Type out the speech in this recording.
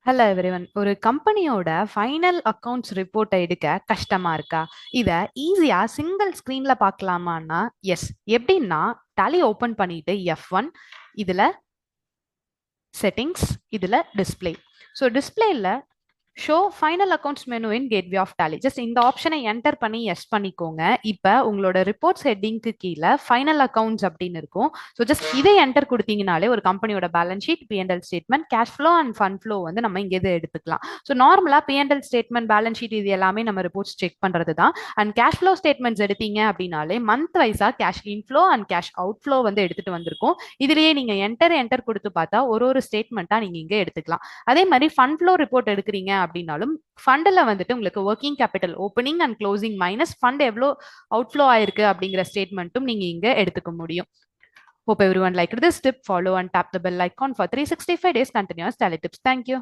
Hello everyone. ஒரு கம்பெனியோட final accounts ரிப்போர்ட்டை எடுக்க கஷ்டமா இருக்கா? இத ஈஸியா சிங்கிள் ஸ்கிரீன்ல பார்க்கலாமான்னா எஸ். எப்படின்னா டாலி ஓபன் பண்ணிட்டு F1 இதுல செட்டிங்ஸ் இதுல டிஸ்ப்ளே. ஸோ டிஸ்ப்ளேல show final accounts menu in gateway of Tally. Just இந்த ஆப்ஷனை என்டர் பண்ணி எஸ் பண்ணிக்கோங்க. இப்போ உங்களோட ரிப்போர்ட்ஸ் ஹெட்டிங்க்கு கீழே ஃபைனல் அக்கவுண்ட்ஸ் அப்படின்னு இருக்கும். ஸோ ஜஸ்ட் இதை என்டர் கொடுத்தீங்கனாலே ஒரு கம்பெனியோட balance sheet, P&L statement, cash flow end fund flow வந்து நம்ம இங்கே இதை எடுத்துக்கலாம். ஸோ நார்மலாக P&L ஸ்டேட்மெண்ட், பேலன்ஸ் ஷீட் இது எல்லாமே நம்ம ரிப்போர்ட்ஸ் செக் பண்ணுறது தான். அண்ட் கேஷ் ஃப்ளோ ஸ்டேட்மெண்ட்ஸ் எடுத்தீங்க அப்படின்னாலே மந்த் வைஸா cash inflow and cash out flow வந்து எடுத்துட்டு வந்திருக்கும். இதுலயே நீங்க என்டர் கொடுத்து பார்த்தா ஒரு ஸ்டேட்மெண்ட்டா நீங்க இங்கே எடுத்துக்கலாம். அதே மாதிரி ஃபண்ட் ஃப்ளோ ரிப்போர்ட் எடுக்கிறீங்க அப்படின்னாலும் ஃபண்ட்ல வந்துட்டு உங்களுக்கு working capital opening and closing minus fund எவ்வளோ அவுட்ஃப்ளோ ஆயிருக்கு அப்படிங்கிற ஸ்டேட்மெண்ட்டும் நீங்க இங்க எடுத்துக்க முடியும். Hope everyone liked this tip. Follow and tap the bell icon for 365 days continuous Tally tips. Thank you.